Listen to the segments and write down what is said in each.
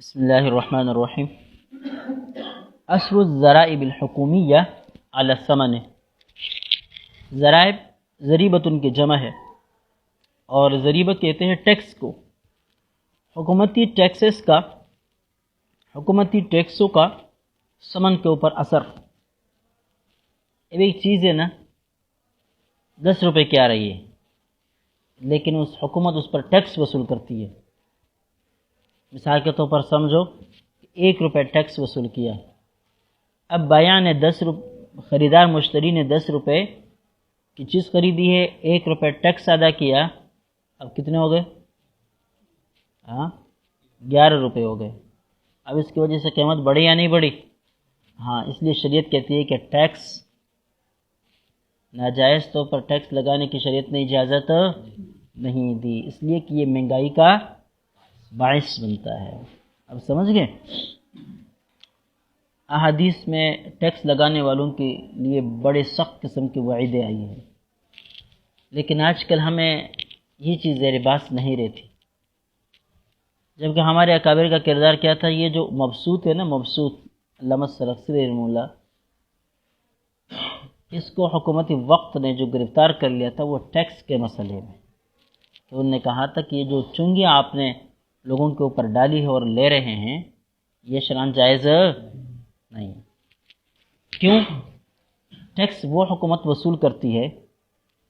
بسم اللہ الرحمن الرحیم۔ اثر الضرائب الحکومیہ علی الثمن۔ ضرائب ضریبۃ کی جمع ہے اور ضریبت کہتے ہیں ٹیکس کو، حکومتی ٹیکسوں کا ثمن کے اوپر اثر۔ اب ایک چیز ہے نا، 10 روپے کی آ رہی ہے لیکن حکومت اس پر ٹیکس وصول کرتی ہے۔ مثال کے طور پر سمجھو 1 روپے ٹیکس وصول کیا، اب بائع نے خریدار مشتری نے 10 روپے کی چیز خریدی ہے، 1 روپے ٹیکس ادا کیا، اب کتنے ہو گئے؟ 11 روپے ہو گئے۔ اب اس کی وجہ سے قیمت بڑھی یا نہیں بڑھی؟ ہاں، اس لیے شریعت کہتی ہے کہ ٹیکس ناجائز طور پر ٹیکس لگانے کی شریعت نے اجازت نہیں دی، اس لیے کہ یہ مہنگائی کا باعث بنتا ہے۔ اب سمجھ گئے؟ احادیث میں ٹیکس لگانے والوں کے لیے بڑے سخت قسم کی وعیدیں آئی ہیں، لیکن آج کل ہمیں یہ چیز زیر بحث نہیں رہتی، جبکہ ہمارے اکابر کا کردار کیا تھا؟ یہ جو مبسوط ہے نا، مبسوط علامہ سرخسی رحمہ اللہ، اس کو حکومتی وقت نے جو گرفتار کر لیا تھا وہ ٹیکس کے مسئلے میں۔ تو انہوں نے کہا تھا کہ یہ جو چنگیاں آپ نے لوگوں کے اوپر ڈالی ہے اور لے رہے ہیں، یہ شرعاً جائز نہیں۔ کیوں؟ ٹیکس وہ حکومت وصول کرتی ہے،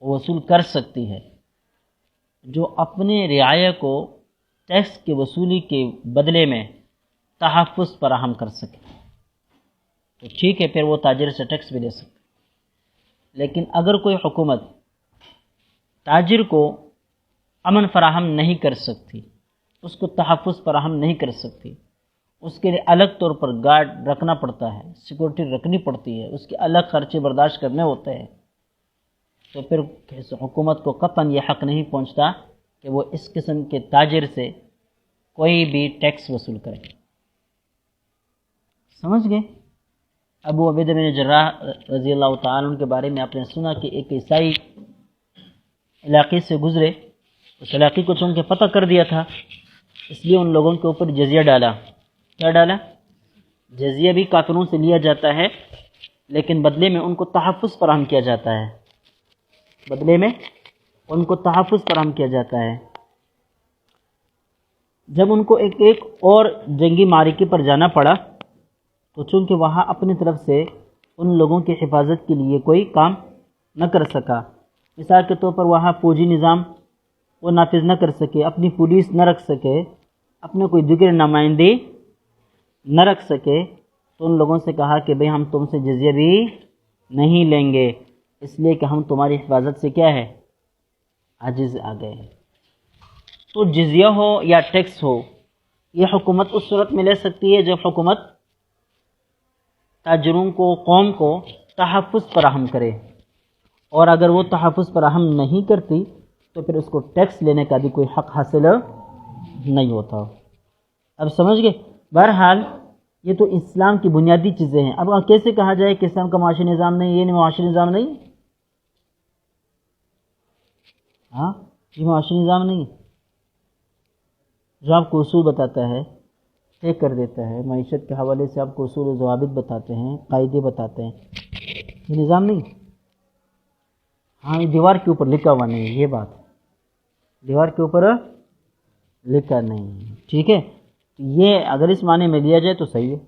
وہ وصول کر سکتی ہے جو اپنے رعایا کو ٹیکس کی وصولی کے بدلے میں تحفظ فراہم کر سکے، تو ٹھیک ہے، پھر وہ تاجر سے ٹیکس بھی لے سکتے۔ لیکن اگر کوئی حکومت تاجر کو امن فراہم نہیں کر سکتی، اس کو تحفظ فراہم نہیں کر سکتی، اس کے لیے الگ طور پر گارڈ رکھنا پڑتا ہے، سیکورٹی رکھنی پڑتی ہے، اس کے الگ خرچے برداشت کرنے ہوتے ہیں، تو پھر حکومت کو قطعاً یہ حق نہیں پہنچتا کہ وہ اس قسم کے تاجر سے کوئی بھی ٹیکس وصول کرے۔ سمجھ گئے؟ ابو عبیدہ بن جراح رضی اللہ تعالیٰ عنہ کے بارے میں آپ نے سنا کہ ایک عیسائی علاقے سے گزرے، اس علاقے کو چون کے فتح کر دیا تھا، اس لیے ان لوگوں کے اوپر جزیہ ڈالا۔ کیا ڈالا؟ جزیہ بھی کافروں سے لیا جاتا ہے، لیکن بدلے میں ان کو تحفظ فراہم کیا جاتا ہے، جب ان کو ایک اور جنگی معرکے پر جانا پڑا تو چونکہ وہاں اپنی طرف سے ان لوگوں کی حفاظت کے لیے کوئی کام نہ کر سکا، مثال کے طور پر وہاں فوجی نظام وہ نافذ نہ کر سکے، اپنی پولیس نہ رکھ سکے، اپنے کوئی دیگر نمائندے نہ رکھ سکے، تو ان لوگوں سے کہا کہ بھئی ہم تم سے جزیہ بھی نہیں لیں گے، اس لیے کہ ہم تمہاری حفاظت سے کیا ہے؟ عاجز آ گئے ہیں۔ تو جزیہ ہو یا ٹیکس ہو، یہ حکومت اس صورت میں لے سکتی ہے جب حکومت تاجروں کو، قوم کو تحفظ فراہم کرے، اور اگر وہ تحفظ فراہم نہیں کرتی تو پھر اس کو ٹیکس لینے کا بھی کوئی حق حاصل نہیں ہوتا۔ اب سمجھ گئے؟ بہرحال یہ تو اسلام کی بنیادی چیزیں ہیں۔ اب کیسے کہا جائے کہ اسلام کا معاشی نظام نہیں؟ یہ معاشی نظام نہیں، یہ معاشی نظام نہیں جو آپ کو اصول بتاتا ہے، طے کر دیتا ہے، معیشت کے حوالے سے آپ کو اصول و ضوابط بتاتے ہیں، قاعدے بتاتے ہیں، یہ نظام نہیں۔ یہ دیوار کے اوپر لکھا ہوا نہیں، یہ بات دیوار کے اوپر لکھا نہیں، ٹھیک ہے؟ یہ اگر اس معنی میں لیا جائے تو صحیح ہے،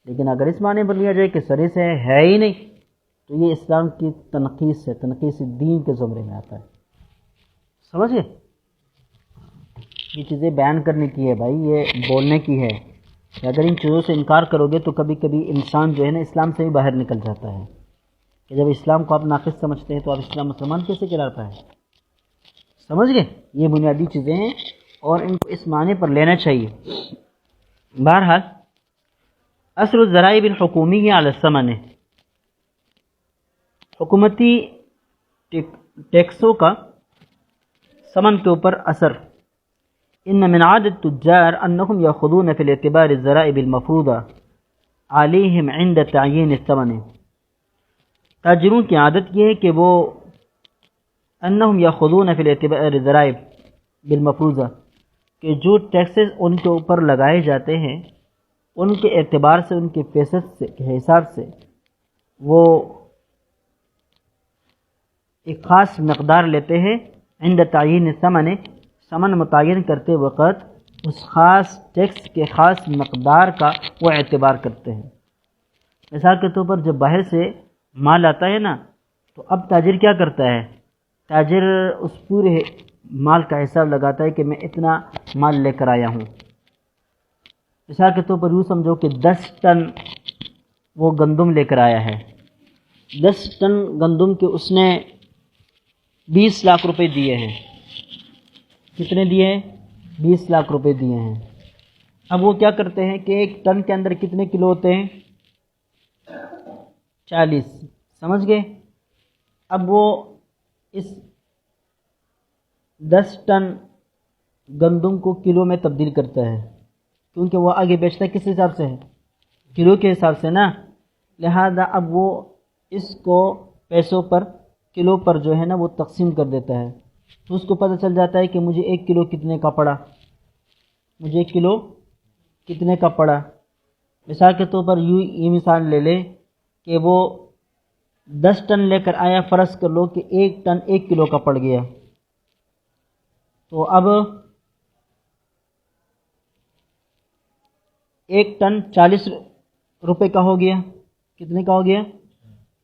لیکن اگر اس معنی پر لیا جائے کہ سرے سے ہے ہی نہیں، تو یہ اسلام کی تنقیص ہے، تنقیص دین کے زمرے میں آتا ہے۔ سمجھ گئے؟ یہ چیزیں بیان کرنے کی ہے بھائی، یہ بولنے کی ہے کہ اگر ان چیزوں سے انکار کرو گے تو کبھی کبھی انسان جو ہے نا اسلام سے ہی باہر نکل جاتا ہے، کہ جب اسلام کو آپ ناقص سمجھتے ہیں تو آپ اسلام مسلمان کیسے کہلاتا ہے؟ سمجھ گئے؟ یہ بنیادی چیزیں ہیں اور ان کو اس معنی پر لینا چاہیے۔ بہرحال اثر الضرائب الحکومی علی الثمن، حکومتی ٹیکسوں کا ثمن کے اوپر اثر۔ ان من عادت التجار انہم یاخذون فی الاعتبار الضرائب المفروضہ علیہم عند تعیین الثمن، تاجروں کی عادت یہ ہے کہ وہ انہم یاخذون فی الاعتبار الضرائب بالمفروضہ، کہ جو ٹیکسز ان کے اوپر لگائے جاتے ہیں ان کے اعتبار سے، ان کے فیصد سے کے حساب سے وہ ایک خاص مقدار لیتے ہیں۔ عند تعیین ثمن متعین کرتے وقت اس خاص ٹیکس کے خاص مقدار کا وہ اعتبار کرتے ہیں۔ مثال کے طور پر جب باہر سے مال آتا ہے نا، تو اب تاجر کیا کرتا ہے؟ تاجر اس پورے مال کا حساب لگاتا ہے کہ میں اتنا مال لے کر آیا ہوں۔ مثال کے طور پر یوں سمجھو کہ 10 ٹن وہ گندم لے کر آیا ہے۔ 10 ٹن گندم کے اس نے 20 لاکھ روپے دیے ہیں۔ کتنے دیے ہیں؟ 20 لاکھ روپے دیے ہیں۔ اب وہ کیا کرتے ہیں کہ ایک ٹن کے اندر کتنے کلو ہوتے ہیں؟ 40۔ سمجھ گئے؟ اب وہ اس 10 ٹن گندم کو کلو میں تبدیل کرتا ہے، کیونکہ وہ آگے بیچتا ہے کس حساب سے ہے؟ کلو کے حساب سے نا۔ لہذا اب وہ اس کو پیسوں پر، کلو پر جو ہے نا وہ تقسیم کر دیتا ہے، تو اس کو پتہ چل جاتا ہے کہ مجھے 1 کلو کتنے کا پڑا، مجھے 1 کلو کتنے کا پڑا۔ مثال کے طور پر یہ مثال لے لیں کہ وہ 10 ٹن لے کر آیا، فرض کر لو کہ 1 ٹن 1 کلو کا پڑ گیا، تو اب 1 ٹن 40 روپے کا ہو گیا۔ کتنے کا ہو گیا؟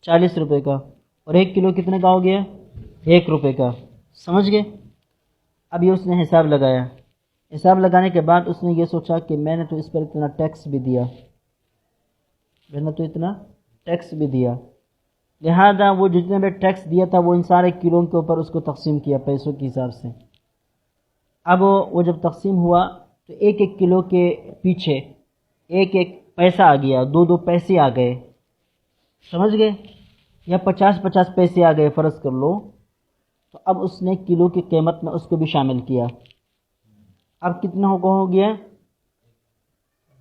40 روپے کا۔ اور 1 کلو کتنے کا ہو گیا؟ 1 روپے کا۔ سمجھ گئے؟ اب یہ اس نے حساب لگایا، حساب لگانے کے بعد اس نے یہ سوچا کہ میں نے تو اس پر اتنا ٹیکس بھی دیا، میں نے تو اتنا ٹیکس بھی دیا، لہذا وہ جتنے میں ٹیکس دیا تھا وہ ان سارے کلوں کے اوپر اس کو تقسیم کیا پیسوں کے حساب سے۔ اب وہ جب تقسیم ہوا تو 1 کلو کے پیچھے 1 پیسہ آ گیا، 2 پیسے آ گئے۔ سمجھ گئے؟ یا 50 پیسے آ گئے فرض کر لو، تو اب اس نے کلو کی قیمت میں اس کو بھی شامل کیا۔ اب کتنا ہو گیا؟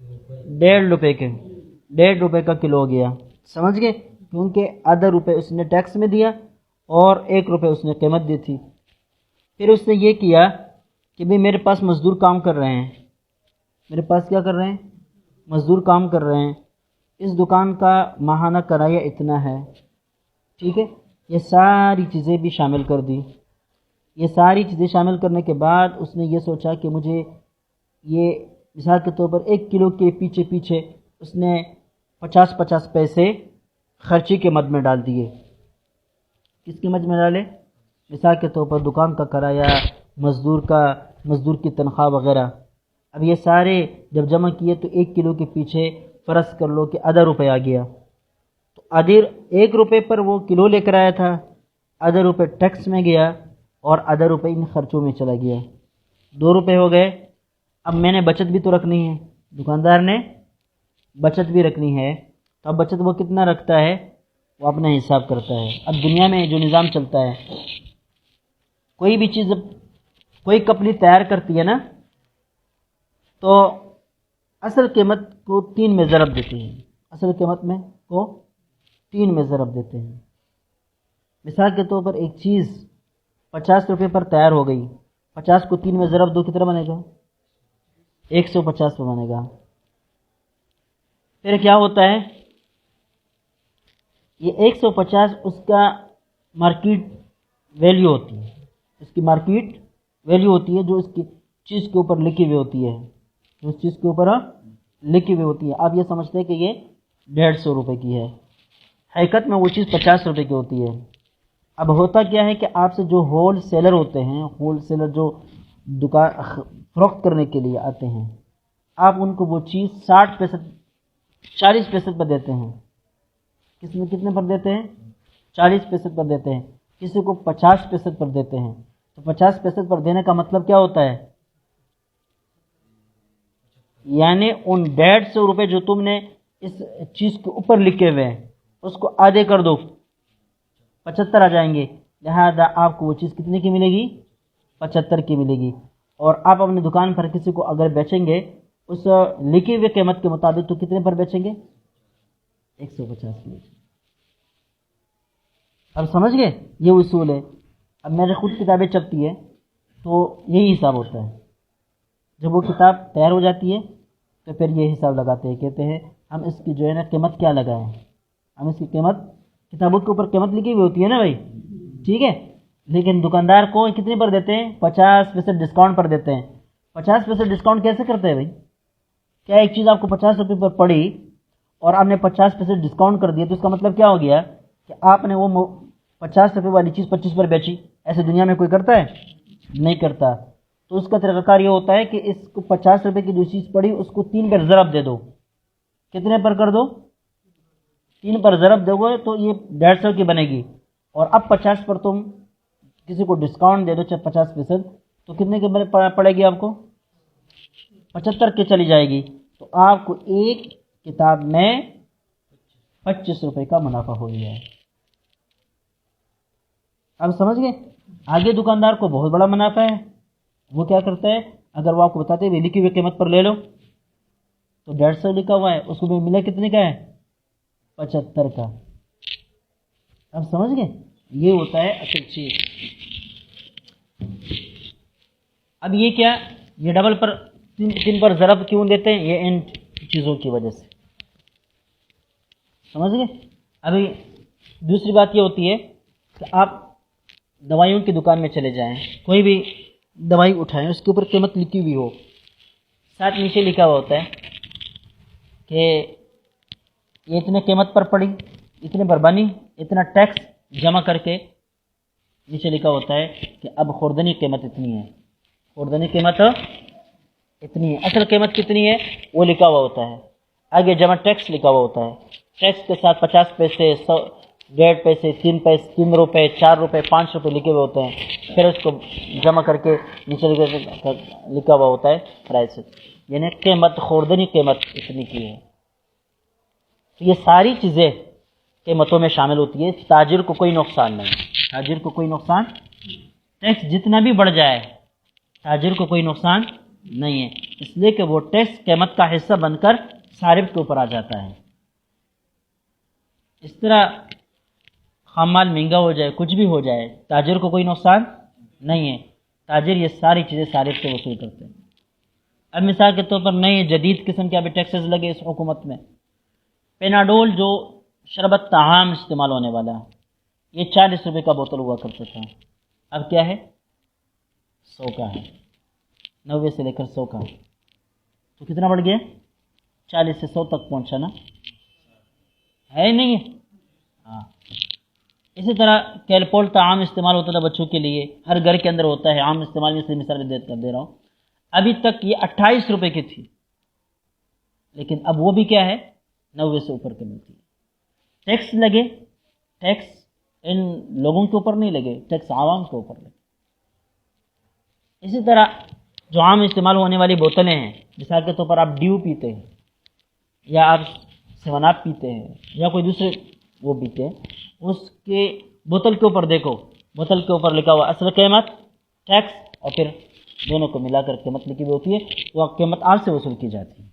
1.5 روپے کے، 1.5 روپے کا کلو ہو گیا۔ سمجھ گئے؟ کیونکہ آدھا روپے اس نے ٹیکس میں دیا اور 1 روپے اس نے قیمت دی تھی۔ پھر اس نے یہ کیا کہ بھئی میرے پاس مزدور کام کر رہے ہیں، میرے پاس کیا کر رہے ہیں؟ مزدور کام کر رہے ہیں، اس دکان کا ماہانہ کرایہ اتنا ہے، ٹھیک ہے؟ یہ ساری چیزیں بھی شامل کر دی۔ یہ ساری چیزیں شامل کرنے کے بعد اس نے یہ سوچا کہ مجھے یہ مثال کے طور پر 1 کلو کے پیچھے اس نے 50 پیسے خرچی کے مد میں ڈال دیے۔ کس کے مد میں ڈالے؟ مثال کے طور پر دکان کا کرایہ، مزدور کی تنخواہ وغیرہ۔ اب یہ سارے جب جمع کیے تو 1 کلو کے پیچھے فرض کر لو کہ آدھا روپے آ گیا، تو آدھے 1 روپے پر وہ کلو لے کر آیا تھا، آدھا روپے ٹیکس میں گیا اور آدھا روپے ان خرچوں میں چلا گیا، 2 روپے ہو گئے۔ اب میں نے بچت بھی تو رکھنی ہے، دکاندار نے بچت بھی رکھنی ہے، تو اب بچت وہ کتنا رکھتا ہے؟ وہ اپنا حساب کرتا ہے۔ اب دنیا میں جو نظام چلتا ہے، کوئی بھی چیز کوئی کپڑی تیار کرتی ہے نا، تو اصل قیمت کو 3 میں ضرب دیتے ہیں، اصل قیمت میں کو 3 میں ضرب دیتے ہیں۔ مثال کے طور پر ایک چیز 50 روپے پر تیار ہو گئی، 50 کو 3 میں ضرب دو کتنا بنے گا؟ 150 بنے گا۔ پھر کیا ہوتا ہے؟ یہ 150 اس کا مارکیٹ ویلیو ہوتی ہے، اس کی مارکیٹ ویلیو ہوتی ہے جو اس کی چیز کے اوپر لکھی ہوئی ہوتی ہے، جو اس چیز کے اوپر لکھی ہوئی ہوتی ہے۔ آپ یہ سمجھتے ہیں کہ یہ 150 روپے کی ہے، حقیقت میں وہ چیز 50 روپے کی ہوتی ہے۔ اب ہوتا کیا ہے کہ آپ سے جو ہول سیلر ہوتے ہیں، ہول سیلر جو دکان فروخت کرنے کے لیے آتے ہیں، آپ ان کو وہ چیز 40% پر دیتے ہیں۔ کتنے پر دیتے ہیں؟ 40% پر دیتے ہیں۔ کسی کو 50% پر دیتے ہیں، تو 50% پر دینے کا مطلب کیا ہوتا ہے؟ یعنی ان 150 روپے جو تم نے اس چیز کے اوپر لکھے ہوئے ہیں اس کو آدھے کر دو، 75 آ جائیں گے، لہذا آپ کو وہ چیز کتنے کی ملے گی؟ 75 کی ملے گی۔ اور آپ اپنی دکان پر کسی کو اگر بیچیں گے اس لکھی ہوئی قیمت کے مطابق تو کتنے پر بیچیں گے؟ 150 کی۔ اب سمجھ گئے؟ یہ اصول ہے۔ اب میرے خود کتابیں چپتی ہے تو یہی حساب ہوتا ہے۔ جب وہ کتاب تیار ہو جاتی ہے تو پھر یہ حساب لگاتے ہیں، کہتے ہیں ہم اس کی جو ہے نا قیمت کیا لگائیں، ہم اس کی قیمت، کتابوں کے اوپر قیمت لکھی ہوئی ہوتی ہے نا بھائی، ٹھیک ہے، لیکن دکاندار کو کتنے پر دیتے ہیں؟ 50% ڈسکاؤنٹ پر دیتے ہیں۔ 50% ڈسکاؤنٹ کیسے کرتے ہیں بھائی؟ کیا ایک چیز آپ کو 50 روپے پر پڑی اور آپ نے 50% ڈسکاؤنٹ کر دیا تو اس کا مطلب کیا ہو گیا کہ آپ نے وہ 50 روپے والی چیز 25 پر بیچی؟ ایسے دنیا میں کوئی کرتا ہے؟ نہیں کرتا۔ تو اس کا طریقہ کار یہ ہوتا ہے کہ اس کو 50 روپے کی جو چیز پڑی اس کو 3 پر ضرب دے دو۔ کتنے پر کر دو؟ 3 پر ضرب دو گے تو یہ 150 کی بنے گی، اور اب 50 پر تم کسی کو ڈسکاؤنٹ دے دو 50%، تو کتنے کی پڑے گی آپ کو؟ 75 کی چلی جائے گی۔ تو آپ کو ایک کتاب میں 25 روپے کا منافع ہو گیا ہے۔ اب سمجھ گئے؟ آگے دکاندار کو بہت بڑا منافع ہے، وہ کیا کرتا ہے؟ اگر وہ آپ کو بتاتے ہیں لکھی ہوئی قیمت پر لے لو تو 150 لکھا ہوا ہے، اس کو بھی ملا کتنے کا ہے؟ 75 کا۔ اب سمجھ گئے؟ یہ ہوتا ہے اصل چیز۔ اب یہ کیا، یہ ڈبل پر 3 پر ضرب کیوں دیتے ہیں؟ یہ ان چیزوں کی وجہ سے، سمجھ گئے؟ ابھی دوسری بات یہ ہوتی ہے کہ آپ دوائیوں کی دکان میں چلے جائیں، کوئی بھی دوائی اٹھائیں، اس کے اوپر قیمت لکھی ہوئی ہو، ساتھ نیچے لکھا ہوا ہوتا ہے کہ یہ اتنے قیمت پر پڑی، اتنے پر بنی، اتنا ٹیکس جمع کر کے نیچے لکھا ہوتا ہے کہ اب خوردنی قیمت اتنی ہے، خوردنی قیمت اتنی ہے، اصل قیمت کتنی ہے وہ لکھا ہوا ہوتا ہے، آگے جمع ٹیکس لکھا ہوا ہوتا ہے، ٹیکس کے ساتھ 50 پیسے، 1.5 پیسے، 3 پیسے، 3 روپے، 4 روپے، 5 روپے لکھے ہوئے ہوتے ہیں، پھر اس کو جمع کر کے نیچے لکھا ہوا ہوتا ہے پرائس، یعنی قیمت، خوردنی قیمت اتنی کی ہے۔ یہ ساری چیزیں قیمتوں میں شامل ہوتی ہے، تاجر کو کوئی نقصان نہیں، تاجر کو کوئی نقصان، ٹیکس جتنا بھی بڑھ جائے تاجر کو کوئی نقصان نہیں ہے، اس لیے کہ وہ ٹیکس قیمت کا حصہ بن کر صارف کے اوپر آ جاتا ہے۔ اس طرح خام مال مہنگا ہو جائے، کچھ بھی ہو جائے، تاجر کو کوئی نقصان نہیں ہے، تاجر یہ ساری چیزیں صارف سے وصول کرتے ہیں۔ اب مثال کے طور پر نئے جدید قسم کے ابھی ٹیکسز لگے اس حکومت میں، پیناڈول جو شربت طعام استعمال ہونے والا ہے، یہ 40 روپے کا بوتل ہوا کرتا تھا، اب کیا ہے؟ 100 کا ہے، 90 سے لے کر 100 کا، تو کتنا بڑھ گیا؟ 40 سے 100 تک پہنچا نا، ہے نہیں ہے؟ ہاں۔ اسی طرح کیلپول طعام استعمال ہوتا تھا بچوں کے لیے، ہر گھر کے اندر ہوتا ہے، عام استعمال میں سے مثال دے رہا ہوں، ابھی تک یہ 28 روپے کی تھی، لیکن اب وہ بھی کیا ہے؟ 90 سے اوپر کی ملتی ہے۔ ٹیکس لگے، ٹیکس ان لوگوں کے اوپر نہیں لگے، ٹیکس عوام کے اوپر لگے۔ اسی طرح جو عام استعمال ہونے والی بوتلیں ہیں، مثال کے طور پر آپ ڈیو پیتے ہیں، یا آپ 7 اپ پیتے ہیں، یا کوئی دوسرے وہ پیتے ہیں، اس کے بوتل کے اوپر دیکھو، بوتل کے اوپر لکھا ہوا اصل قیمت، ٹیکس، اور پھر دونوں کو ملا کر قیمت لکھی ہوئی ہوتی ہے، وہ قیمت آپ سے وصول کی جاتی ہے،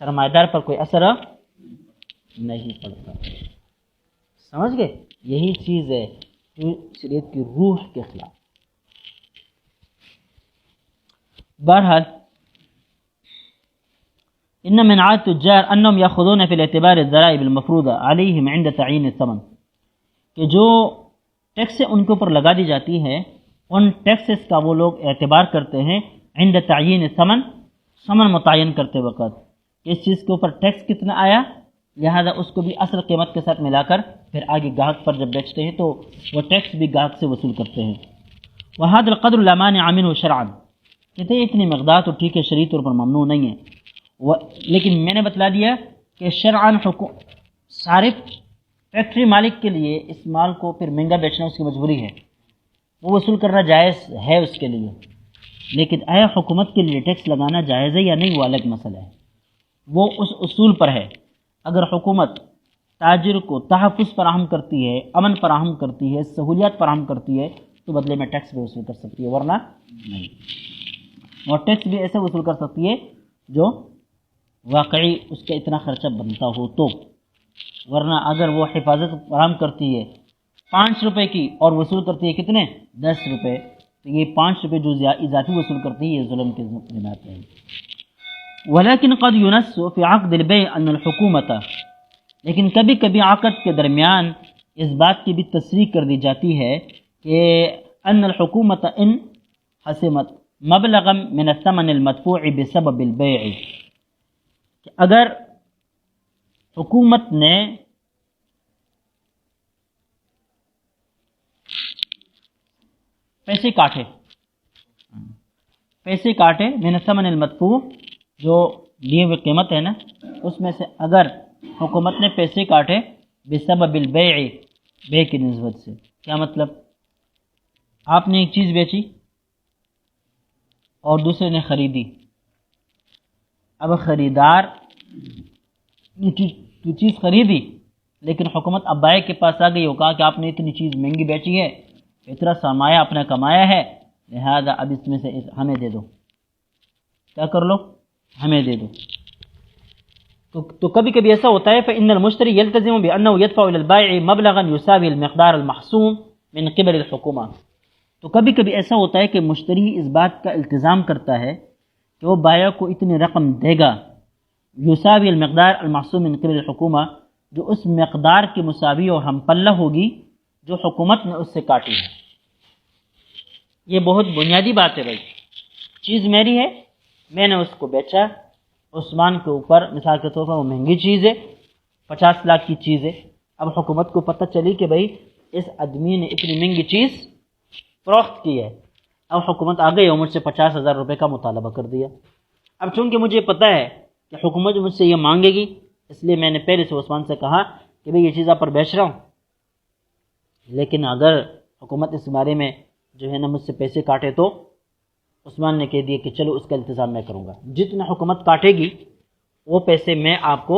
سرمایہ دار پر کوئی اثر نہیں پڑتا۔ سمجھ گئے؟ یہی چیز ہے جو شریعت کی روح کے خلاف۔ بہرحال ان من عادة التجار انهم ياخذون في الاعتبار الضرائب المفروضه عليهم عند تعيين الثمن، کہ جو ٹیکس ان کے اوپر لگا دی جاتی ہے، ان ٹیکسز کا وہ لوگ اعتبار کرتے ہیں عند تعیین الثمن، ثمن متعین کرتے وقت، اس چیز کے اوپر ٹیکس کتنا آیا، لہذا اس کو بھی اصل قیمت کے ساتھ ملا کر پھر آگے گاہک پر جب بیچتے ہیں تو وہ ٹیکس بھی گاہک سے وصول کرتے ہیں۔ وهذا القدر لا مانع منه شرعا، کہتے ہیں اتنی مقدار تو ٹھیک ہے، شرعی طور پر ممنوع نہیں ہے، لیکن میں نے بتلا دیا کہ شرعاً صارف فیکٹری مالک کے لیے اس مال کو پھر مہنگا بیچنا اس کی مجبوری ہے، وہ وصول کرنا جائز ہے اس کے لیے، لیکن آیا حکومت کے لیے ٹیکس لگانا جائز ہے یا نہیں وہ الگ مسئلہ ہے، وہ اس اصول پر ہے۔ اگر حکومت تاجر کو تحفظ فراہم کرتی ہے، امن فراہم کرتی ہے، سہولیات فراہم کرتی ہے تو بدلے میں ٹیکس بھی وصول کر سکتی ہے، ورنہ نہیں، اور ٹیکس بھی ایسے وصول کر سکتی ہے جو واقعی اس کا اتنا خرچہ بنتا ہو تو، ورنہ اگر وہ حفاظت فراہم کرتی ہے 5 روپے کی اور وصول کرتی ہے کتنے؟ 10 روپے، تو یہ 5 روپے جو اضافی وصول کرتی ہے یہ ظلم کے ذمہ آتے ہیں. ولیکن قد ينص فی عقد البیع ان الحکومت، لیکن کبھی کبھی عقد کے درمیان اس بات کی بھی تصریح کر دی جاتی ہے کہ ان الحکومت ان حسمت مبلغا من الثمن المدفوع بسبب البیع، کہ اگر حکومت نے پیسے کاٹے من الثمن المدفوع، جو لیے ہوئے قیمت ہے نا، اس میں سے اگر حکومت نے پیسے کاٹے بسبب البیع، بے کی نسبت سے. کیا مطلب؟ آپ نے ایک چیز بیچی اور دوسرے نے خریدی. اب خریدار نے چیز خریدی، لیکن حکومت اب بائع کے پاس آ گئی اور کہا کہ آپ نے اتنی چیز مہنگی بیچی ہے، اتنا سرمایہ آپ نے کمایا ہے، لہذا اب اس میں سے ہمیں دے دو. کیا کر لو؟ ہمیں دے دو. تو کبھی کبھی ایسا ہوتا ہے فإن المشتری يلتزم بأنه يدفع إلى البائع مبلغا يساوي المقدار المحسوم من قبل الحکومہ. تو کبھی کبھی ایسا ہوتا ہے کہ مشتری اس بات کا التزام کرتا ہے کہ وہ بائع کو اتنی رقم دے گا، یساوی المقدار المحسوم من قبل الحکومہ، جو اس مقدار کے مساوی اور ہم پلہ ہوگی جو حکومت نے اس سے کاٹی ہے. یہ بہت بنیادی بات ہے بھائی. چیز میری ہے، میں نے اس کو بیچا عثمان کے اوپر، مثال کے طور پر وہ مہنگی چیز ہے، 50 لاکھ کی چیز ہے. اب حکومت کو پتہ چلی کہ بھائی اس آدمی نے اتنی مہنگی چیز فروخت کی ہے. اب حکومت آ گئی اور مجھ سے 50,000 روپے کا مطالبہ کر دیا. اب چونکہ مجھے پتہ ہے کہ حکومت مجھ سے یہ مانگے گی، اس لیے میں نے پہلے سے عثمان سے کہا کہ بھئی یہ چیز آپ پر بیچ رہا ہوں، لیکن اگر حکومت اس بارے میں جو ہے نا مجھ سے پیسے کاٹے تو عثمان نے کہہ دیا کہ چلو اس کا التزام میں کروں گا، جتنا حکومت کاٹے گی وہ پیسے میں آپ کو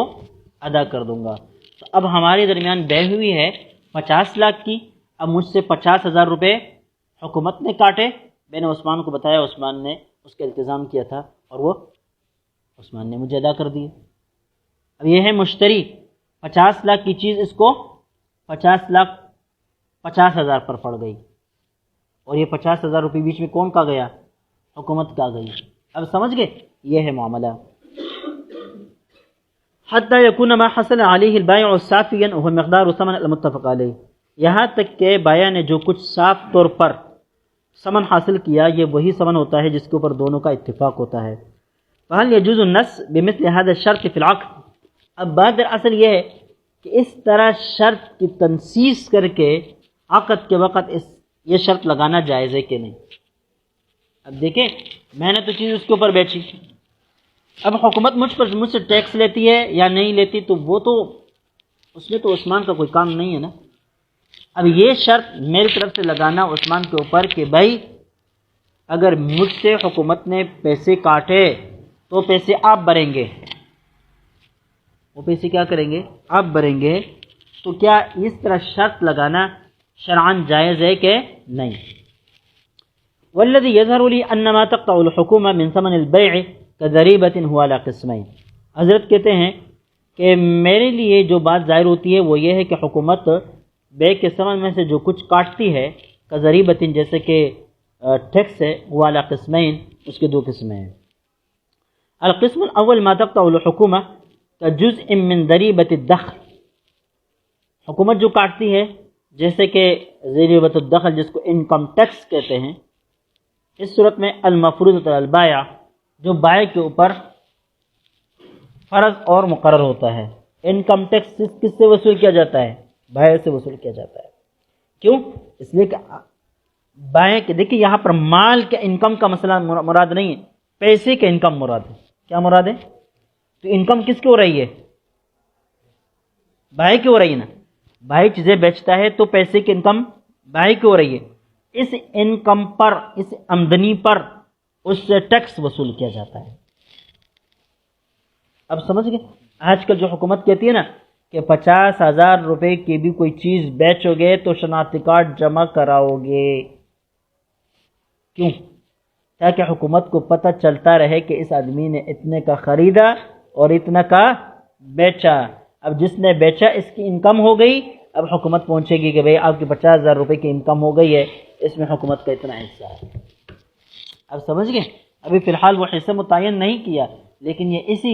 ادا کر دوں گا. تو اب ہمارے درمیان بے ہوئی ہے 50 لاکھ کی. اب مجھ سے 50,000 روپے حکومت نے کاٹے، میں نے عثمان کو بتایا، عثمان نے اس کا التزام کیا تھا اور وہ عثمان نے مجھے ادا کر دیے. اب یہ ہے مشتری، 50 لاکھ کی چیز اس کو 50,50,000 پر پڑ گئی، اور یہ 50,000 روپے بیچ میں کون کا گیا؟ حکومت کا گئی. اب سمجھ گئے؟ یہ ہے معاملہ. حتی یکون ما حصل علیہ البائع صافیا وهو مقدار ثمن المتفق علیہ، یہاں تک کہ بائع نے جو کچھ صاف طور پر ثمن حاصل کیا یہ وہی ثمن ہوتا ہے جس کے اوپر دونوں کا اتفاق ہوتا ہے. فهل يجوز النص بمثل هذا الشرط في العقد؟ اب بات اصل یہ ہے کہ اس طرح شرط کی تنصیص کر کے عقد کے وقت یہ شرط لگانا جائز ہے کہ نہیں. اب دیکھیں، میں نے تو چیز اس کے اوپر بیچی، اب حکومت مجھ سے ٹیکس لیتی ہے یا نہیں لیتی تو وہ تو اس میں تو عثمان کا کوئی کام نہیں ہے نا. اب یہ شرط میری طرف سے لگانا عثمان کے اوپر کہ بھائی اگر مجھ سے حکومت نے پیسے کاٹے تو پیسے آپ بھریں گے. وہ پیسے کیا کریں گے؟ آپ بھریں گے. تو کیا اس طرح شرط لگانا شرعاً جائز ہے کہ نہیں؟ والذي يظهر لي ان ما تقطع الحكومه من ثمن البيع كضريبه هو على قسمين. حضرت کہتے ہیں کہ میرے لیے جو بات ظاہر ہوتی ہے وہ یہ ہے کہ حکومت بے کے ثمن میں سے جو کچھ کاٹتی ہے كضريبه، جیسے کہ ٹیکس ہے، وہ على قسمين، اس کے 2 قسمیں ہیں. القسم الاول ما تقطع الحكومه كجزء من ضريبه الدخل، حکومت جو کاٹتی ہے جیسے کہ ضریبۃ الدخل جس کو انکم ٹیکس کہتے ہیں، اس صورت میں المفروض علی البائع، جو بائع کے اوپر فرض اور مقرر ہوتا ہے. انکم ٹیکس کس سے وصول کیا جاتا ہے؟ بائع سے وصول کیا جاتا ہے. کیوں؟ اس لیے کہ بائع کے، دیکھیں یہاں پر مال کے انکم کا مسئلہ مراد نہیں ہے، پیسے کے انکم مراد ہے. کیا مراد ہے؟ تو انکم کس کی ہو رہی ہے؟ بائع کی ہو رہی ہے نا. بائع چیزیں بیچتا ہے تو پیسے کی انکم بائع کی ہو رہی ہے. اس انکم پر، اس آمدنی پر اس سے ٹیکس وصول کیا جاتا ہے. اب سمجھ گئے؟ آج کل جو حکومت کہتی ہے نا کہ 50,000 روپے کی بھی کوئی چیز بیچو گے تو شناختی کارڈ جمع کراؤ گے. کیوں؟ تاکہ حکومت کو پتہ چلتا رہے کہ اس آدمی نے اتنے کا خریدا اور اتنا کا بیچا. اب جس نے بیچا اس کی انکم ہو گئی، اب حکومت پہنچے گی کہ بھئی آپ کی 50,000 روپے کی انکم ہو گئی ہے، اس میں حکومت کا اتنا حصہ ہے. اب سمجھ گئے؟ ابھی فی الحال وہ حصہ متعین نہیں کیا، لیکن یہ اسی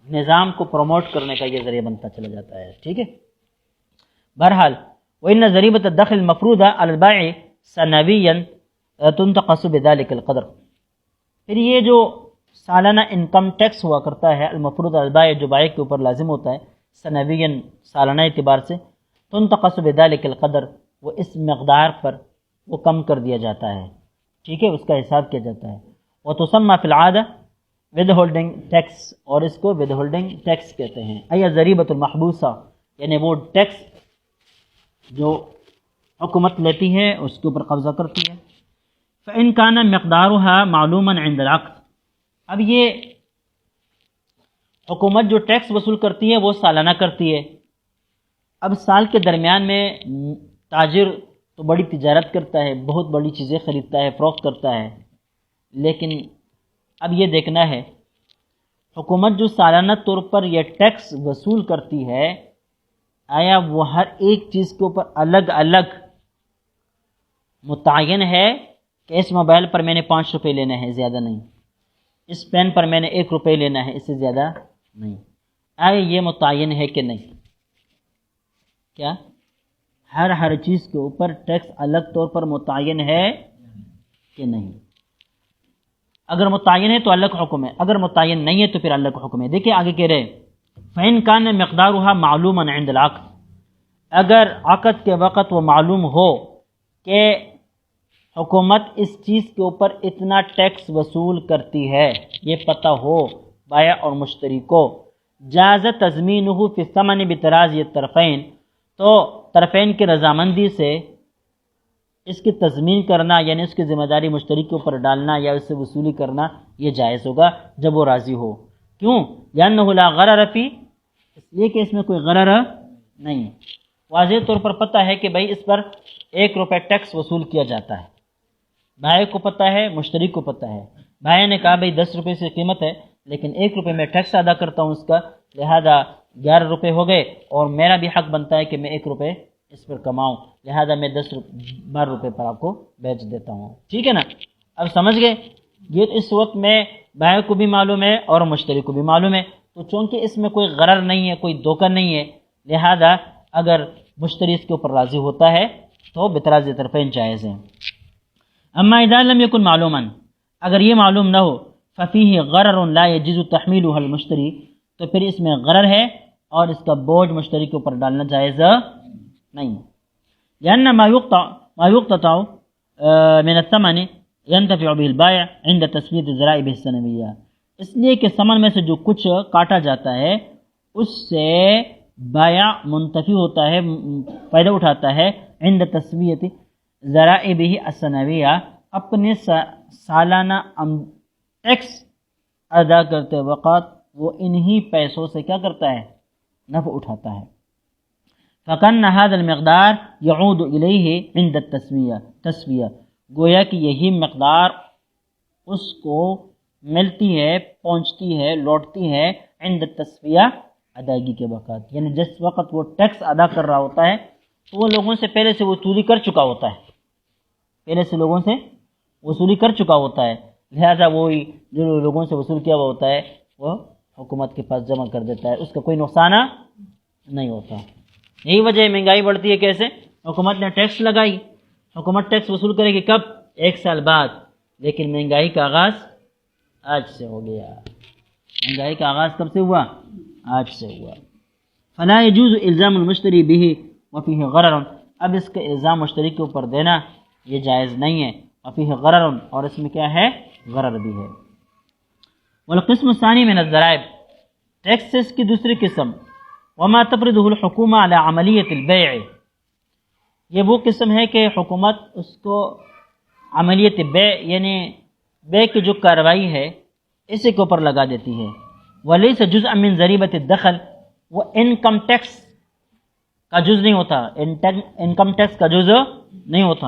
نظام کو پروموٹ کرنے کا یہ ذریعہ بنتا چلا جاتا ہے. ٹھیک ہے. بہرحال وَإِنَّ ضَرِيبَةَ الدَّخْلِ الْمَفْرُوضَةَ عَلَى الْبَائِعِ سَنَوِيًّا تُنْتَقَصُ بِذَلِكَ الْقَدْرِ. پھر یہ جو سالانہ انکم ٹیکس ہوا کرتا ہے المفروض علی البائع، جو بائع کے اوپر لازم ہوتا ہے سنویًا سالانہ اعتبار سے، تنتقص بذلك القدر، وہ اس مقدار پر وہ کم کر دیا جاتا ہے. ٹھیک ہے، اس کا حساب کیا جاتا ہے. وتسمى في العادة ود ہولڈنگ ٹیکس، اور اس کو ود ہولڈنگ ٹیکس کہتے ہیں. ایا ضریبۃ المحبوسہ، یعنی وہ ٹیکس جو حکومت لیتی ہے اس کے اوپر قبضہ کرتی ہے. فإن كان مقدارها معلوما عند العقد. اب یہ حکومت جو ٹیکس وصول کرتی ہے وہ سالانہ کرتی ہے. اب سال کے درمیان میں تاجر تو بڑی تجارت کرتا ہے، بہت بڑی چیزیں خریدتا ہے، فروخت کرتا ہے، لیکن اب یہ دیکھنا ہے حکومت جو سالانہ طور پر یہ ٹیکس وصول کرتی ہے، آیا وہ ہر ایک چیز کے اوپر الگ الگ متعین ہے کہ اس موبائل پر میں نے 5 روپے لینا ہے، زیادہ نہیں، اس پین پر میں نے 1 روپے لینا ہے، اس سے زیادہ نہیں. آیا یہ متعین ہے کہ نہیں؟ کیا ہر چیز کے اوپر ٹیکس الگ طور پر متعین ہے کہ نہیں؟ اگر متعین ہے تو الگ حکم ہے، اگر متعین نہیں ہے تو پھر الگ حکم ہے. دیکھیں آگے کہہ رہے فَإِن كَانَ مِقْدَارُهَا مَعْلُومًا عِنْدَ الْعَقْدِ. اگر عقد کے وقت وہ معلوم ہو کہ حکومت اس چیز کے اوپر اتنا ٹیکس وصول کرتی ہے، یہ پتہ ہو بائع اور مشتری کو، جاز تضمینہ فی الثمن بتراضی الطرفین، تو طرفین کی رضامندی سے اس کی تضمین کرنا، یعنی اس کی ذمہ داری مشتری کے اوپر ڈالنا یا اس سے وصولی کرنا، یہ جائز ہوگا جب وہ راضی ہو. کیوں؟ لأنہ لا غرر فی، اس لیے کہ اس میں کوئی غرر نہیں. واضح طور پر پتہ ہے کہ بھائی اس پر 1 روپے ٹیکس وصول کیا جاتا ہے، بائع کو پتہ ہے، مشتری کو پتہ ہے. بائع نے کہا بھائی 10 روپے سے قیمت ہے لیکن 1 روپے میں ٹیکس ادا کرتا ہوں اس کا، لہذا 11 روپے ہو گئے اور میرا بھی حق بنتا ہے کہ میں 1 روپے اس پر کماؤں، لہذا میں 12 روپے پر آپ کو بیچ دیتا ہوں. ٹھیک ہے نا؟ اب سمجھ گئے؟ یہ اس وقت میں بائع کو بھی معلوم ہے اور مشتری کو بھی معلوم ہے، تو چونکہ اس میں کوئی غرر نہیں ہے، کوئی دھوکہ نہیں ہے، لہذا اگر مشتری اس کے اوپر راضی ہوتا ہے تو بتراضی طرفین جائز ہیں. اما اذا لم يكن معلوما، اگر یہ معلوم نہ ہو، ففیہ غرر لا يجوز تحمیلہ المشتری، تو پھر اس میں غرر ہے اور اس کا بوجھ مشتری کے اوپر ڈالنا جائز نہیں. لأن ما يقتطع من الثمن ينتفع به البائع عند تسوية ضرائبه السنوية، اس لیے کہ ثمن میں سے جو کچھ کاٹا جاتا ہے اس سے بائع منتفع ہوتا ہے، فائدہ اٹھاتا ہے عند تسویت ضرائبہ السنویہ، اپنے سالانہ ٹیکس ادا کرتے وقت وہ انہی پیسوں سے کیا کرتا ہے؟ نفع اٹھاتا ہے. فَكَنَّ هَذَا الْمِقْدَارِ يَعُودُ إِلَيْهِ عِنْدَ التَّسْوِيَةِ، گویا کہ یہی مقدار اس کو ملتی ہے، پہنچتی ہے، لوٹتی ہے عند التسویہ، ادائیگی کے وقت. یعنی جس وقت وہ ٹیکس ادا کر رہا ہوتا ہے تو وہ لوگوں سے پہلے سے وصولی کر چکا ہوتا ہے، پہلے سے لوگوں سے وصولی کر چکا ہوتا ہے، لہذا وہی جو لوگوں سے وصول کیا ہوا ہوتا ہے وہ حکومت کے پاس جمع کر دیتا ہے، اس کا کوئی نقصان نہیں ہوتا. یہی وجہ ہے مہنگائی بڑھتی ہے. کیسے؟ حکومت نے ٹیکس لگائی، حکومت ٹیکس وصول کرے گی کب؟ 1 سال بعد، لیکن مہنگائی کا آغاز آج سے ہو گیا. مہنگائی کا آغاز کب سے ہوا؟ آج سے ہوا. فلا يجوز الزام المشتری به وفیہ غرر، اب اس کا الزام مشتری کے اوپر دینا یہ جائز نہیں ہے. وفیہ غرر، اور اس میں کیا ہے؟ غرر بھی ہے. والقسم الثانی من الضرائب، ٹیکسز کی دوسری قسم، وما تفرضه الحکومہ علی عملیت البیع، یہ وہ قسم ہے کہ حکومت اس کو عملیت بیع یعنی بیع کی جو کارروائی ہے اسی کے اوپر لگا دیتی ہے. ولیس جزءا من ضریبۃ الدخل، وہ انکم ٹیکس کا جز نہیں ہوتا، انکم ٹیکس کا جز نہیں ہوتا.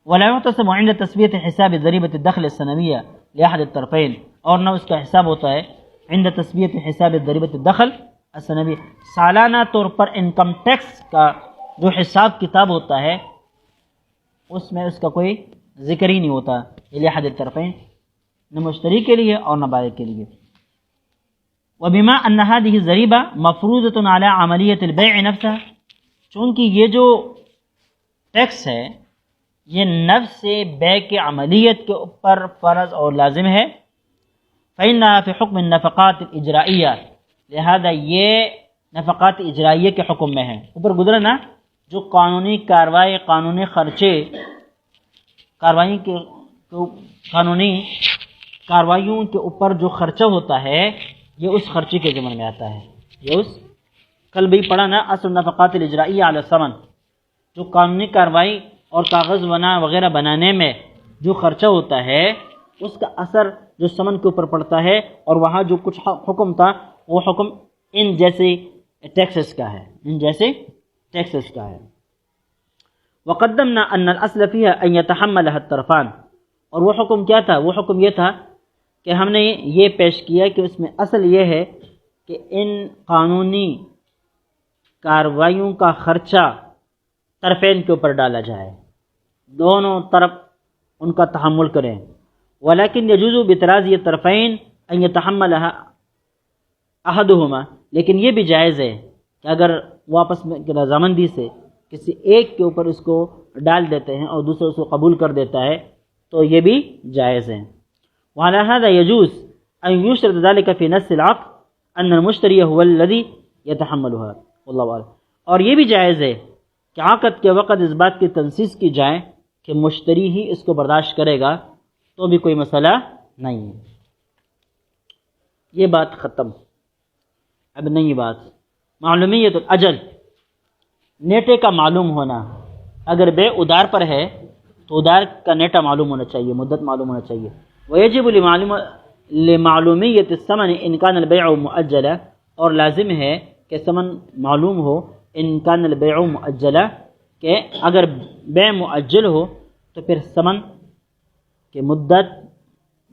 ولا يحتسب عند تسویۃ حساب ضریبۃ الدخل السنویہ لاحد الطرفین، اور نہ اس کا حساب ہوتا ہے عند تسویۃ حساب ضریبۃ الدخل السنوی، سالانہ طور پر انکم ٹیکس کا جو حساب کتاب ہوتا ہے اس میں اس کا کوئی ذکر ہی نہیں ہوتا لأحد الطرفین، نہ مشتری کے لیے اور نہ بائع کے لیے۔ وبما ان هذه الضریبہ مفروضۃ علی عملیۃ البیع نفسها، چونکہ یہ جو ٹیکس ہے یہ نفس بیع کے عملیت کے اوپر فرض اور لازم ہے، فإنها في حکم النفقات الاجرائیہ، لہذا یہ نفقات اجرائیہ کے حکم میں ہے۔ اوپر گزرا نا، جو قانونی کاروائی، قانونی خرچے، قانونی کاروائیوں کے اوپر جو خرچہ ہوتا ہے یہ اس خرچے کے ضمن میں آتا ہے۔ یہ اس کل بھی پڑھا نا، اصل نفقات الاجرائیہ علی الثمن، جو قانونی کاروائی اور کاغذ وغیرہ بنانے میں جو خرچہ ہوتا ہے اس کا اثر جو ثمن کے اوپر پڑتا ہے، اور وہاں جو کچھ حکم تھا وہ حکم ان جیسے ٹیکسز کا ہے، ان جیسے ٹیکسز کا ہے۔ وقدمنا ان الاصل فيها ان يتحملها الطرفان، اور وہ حکم کیا تھا؟ وہ حکم یہ تھا کہ ہم نے یہ پیش کیا کہ اس میں اصل یہ ہے کہ ان قانونی کاروائیوں کا خرچہ طرفین کے اوپر ڈالا جائے، دونوں طرف ان کا تحمل کریں۔ ولیکن یجوز بتراضی الطرفین ان يتحملها احدهما، لیکن یہ بھی جائز ہے کہ اگر وہ آپس میں رضامندی سے کسی ایک کے اوپر اس کو ڈال دیتے ہیں اور دوسرا اس کو قبول کر دیتا ہے تو یہ بھی جائز ہے۔ وعلى هذا يجوز ان يشترط ذلك في نص العقد ان المشتری هو الذي يتحملها، والله اعلم۔ اور یہ بھی جائز ہے کہ عقد کے وقت اس بات کی تنصیص کی جائے کہ مشتری ہی اس کو برداشت کرے گا تو بھی کوئی مسئلہ نہیں ہے۔ یہ بات ختم۔ اب نئی بات، معلومیت الاجل، نیٹے کا معلوم ہونا۔ اگر بے ادار پر ہے تو ادار کا نیٹا معلوم ہونا چاہیے، مدت معلوم ہونا چاہیے۔ ویجب لمعلومیت الثمن ان کان البیع مؤجلا، اور لازم ہے کہ ثمن معلوم ہو ان کان البیع مؤجلا، کہ اگر بیع مؤجل ہو تو پھر ثمن کی مدت،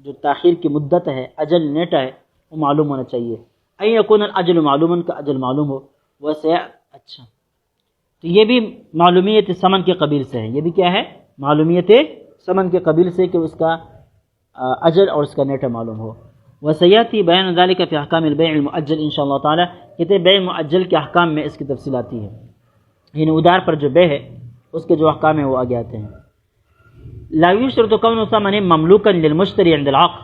جو تاخیر کی مدت ہے، اجل نیٹا ہے، وہ معلوم ہونا چاہیے۔ ان یکون الاجل معلوما، کا اجل معلوم ہو۔ ویسے اچھا، تو یہ بھی معلومیت ثمن کے قبیل سے ہے۔ یہ بھی کیا ہے؟ معلومیت ثمن کے قبیل سے، کہ اس کا اجل اور اس کا نیٹا معلوم ہو۔ وسیاتی بیان ذلك فی احکام البیع المؤجل ان شاء اللہ تعالی، کہتے ہیں بیع مؤجل کے احکام میں اس کی تفصیل آتی ہے، یعنی ادار پر جو بیع ہے اس کے جو احکام ہیں وہ آگے آتے ہیں۔ لا یشترط کون ثمن مملوکا للمشتری عند العقد،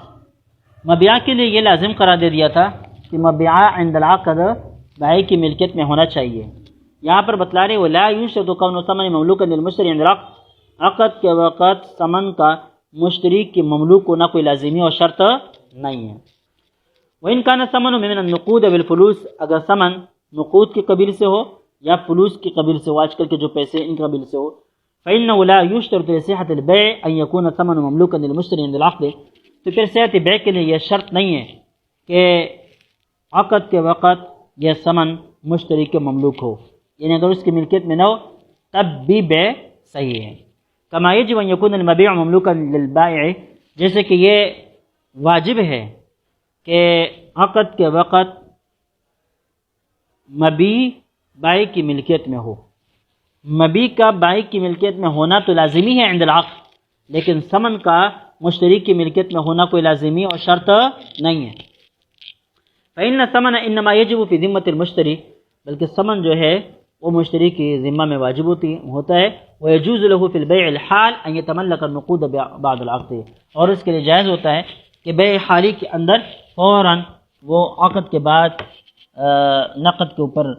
مبیع کے لیے یہ لازم قرار دے دیا تھا کہ مبیع عند العقد بائع کی ملکیت میں ہونا چاہیے۔ یہاں پر بتلا رہے ولا یشترط کون ثمن مملوکا للمشتری عند العقد، عقد کے وقت ثمن کا مشتری کے مملوک ہونا کوئی لازمی اور شرط نہیں ہے۔ وَإِنْ كَانَ الثَّمَنُ مِنَ النُّقُودِ وَالْفُلُوسِ، اگر ثمن نقود کی قبیل سے ہو یا فلوس کی قبیل سے ہو، آج کل کے جو پیسے ان قبیل سے ہو، فَإِنَّهُ لَا يُشْتَرْطُ لِصِحَّةِ الْبَيْعِ أَنْ يَكُونَ الثَّمَنُ مَمْلُوكًا لِلْمُشْتَرِي عِنْدَ الْعَقْدِ، تو پھر صحت بیع کے لیے یہ شرط نہیں ہے کہ عقد کے وقت یہ ثمن مشتری کے مملوک ہو، یعنی اگر اس کی ملکیت میں نہ ہو تب بھی بیع صحیح ہے۔ کما یجب ان یکون المبیع مملوکا للبائع، جیسے کہ یہ واجب ہے کہ عقد کے وقت مبیع بائع کی ملکیت میں ہو۔ مبیع کا بائع کی ملکیت میں ہونا تو لازمی ہے عند العقد، لیکن ثمن کا مشتری کی ملکیت میں ہونا کوئی لازمی اور شرط نہیں ہے۔ فإن الثمن انما يجب في ذمة المشتری، بلکہ ثمن جو ہے وہ مشتری کی ذمہ میں واجب ہوتا ہے۔ ويجوز له في البيع الحال ان يتملك النقود بعد العقد، اور اس کے لیے جائز ہوتا ہے کہ بیع حالی کے اندر فوراً وہ عقد کے بعد نقد کے اوپر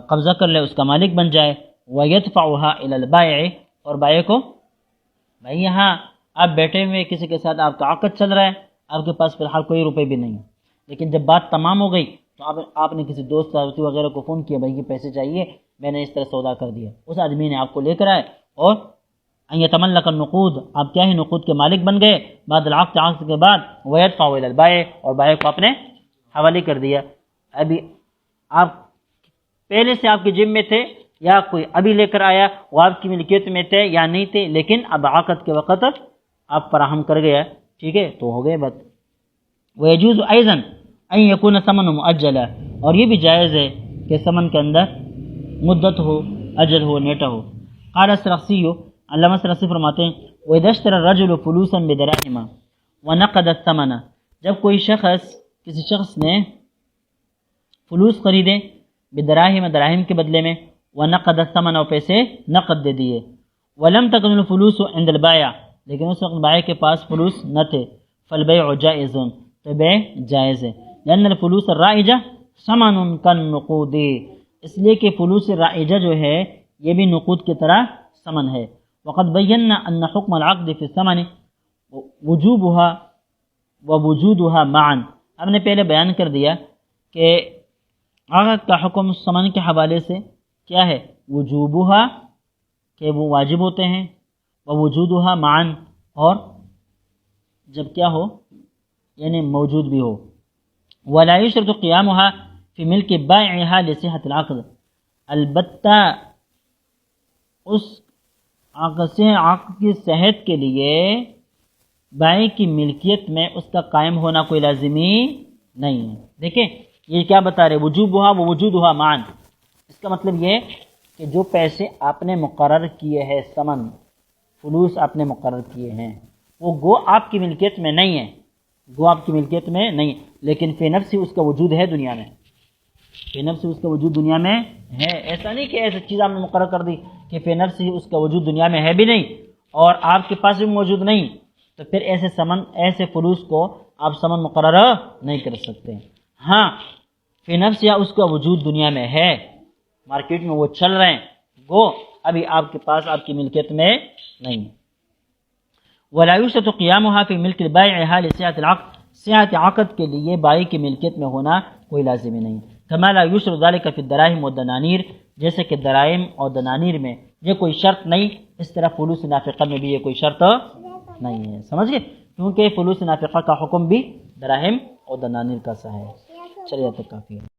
قبضہ کر لے، اس کا مالک بن جائے۔ ويدفعها الى البائع، اور بائع کو، بھائی یہاں آپ بیٹھے ہوئے کسی کے ساتھ آپ کا عقد چل رہا ہے، آپ کے پاس فی الحال کوئی روپے بھی نہیں ہے، لیکن جب بات تمام ہو گئی تو آپ نے کسی دوست صاحب وغیرہ کو فون کیا، بھائی یہ پیسے چاہیے، میں نے اس طرح سودا کر دیا، اس آدمی نے آپ کو لے کر آئے اور ان یتملک النقود، آپ کیا ہی نقود کے مالک بن گئے بعد العقد، عقد کے بعد، ويدفع الى البائع، اور بائع کو اپنے حوالے کر دیا۔ ابھی آپ پہلے سے آپ کی جیب میں تھے یا کوئی ابھی لے کر آیا، وہ آپ کی ملکیت میں تھے یا نہیں تھے، لیکن اب عقد کے وقت آپ فراہم کر گیا، ٹھیک ہے، تو ہو گئے بات۔ ويجوز ايضا ان يكون ثمن مؤجلا، اور یہ بھی جائز ہے کہ ثمن کے اندر مدت ہو، اجل ہو، نیٹہ ہو۔ قال السرخسی، علامہ سرخسی فرماتے ہیں وَإِذَا اشْتَرَى الرَّجُلُ فُلُوسًا بِدَرَاهِمَ وَنَقَدَ الثَّمَنَ، جب کوئی شخص، کسی شخص نے فلوس خریدے، بدراہم، دراہم کے بدلے میں، وَنَقَدَ الثَّمَنَ، اور پیسے نقد دے دیے، وَلَمْ تَكُنِ الْفُلُوسُ عِنْدَ الْبَائِعِ، لیکن اس وقت بائع کے پاس فلوس نہ تھے، فَالْبَيْعُ جَائِزٌ، تو بیع جائز ہے، لأن الفلوس الرائجہ ثمن كالنقود، اس لیے کہ فلوس رائجہ جو ہے یہ بھی نقود کی طرح ثمن ہے۔ وقد بینا ان حکم العقد فی الثمن وجوبها ووجودها معا، ہم نے پہلے بیان کر دیا کہ عقد کا حکم ثمن کے حوالے سے کیا ہے، وجوبها، کہ وہ واجب ہوتے ہیں، ووجودها معا، اور جب کیا ہو، یعنی موجود بھی ہو، ولا یشرط قیامها فی ملک بائعها لصحة العقد، البتہ اس عقد کی صحت کے لیے بائع کی ملکیت میں اس کا قائم ہونا کوئی لازمی نہیں ہے۔ دیکھیں یہ کیا بتا رہے، وجوبها ووجودها معا، اس کا مطلب یہ کہ جو پیسے آپ نے مقرر کیے ہیں، ثمن، فلوس آپ نے مقرر کیے ہیں، وہ گو آپ کی ملکیت میں نہیں ہے، گو آپ کی ملکیت میں نہیں، لیکن فی نفس اس کا وجود ہے دنیا میں، فی نفس اس کا وجود دنیا میں ہے۔ ایسا نہیں کہ ایسی چیز آپ نے مقرر کر دی کہ فی نفس ہی اس کا وجود دنیا میں ہے بھی نہیں اور آپ کے پاس بھی موجود نہیں، تو پھر ایسے فلوس کو آپ ثمن مقرر نہیں کر سکتے۔ ہاں فی نفس یا اس کا وجود دنیا میں ہے، مارکیٹ میں وہ چل رہے ہیں، وہ ابھی آپ کے پاس، آپ کی ملکیت میں نہیں ہے۔ ولا یشرط قیامها فی ملک البائعها لصحة العقد، صحت عقد کے لیے بائع کی ملکیت میں ہونا کوئی لازمی نہیں، کما لا یشرط ذلك فی الدراہم والدنانیر، جیسے کہ دراہم اور دنانیر میں یہ کوئی شرط نہیں، اس طرح فلوس نافقہ میں بھی یہ کوئی شرط نہیں ہے، سمجھ گئے، کیونکہ فلوس نافقہ کا حکم بھی دراہم اور دنانیر کا سا ہے۔ چلیے تک کافی ہے۔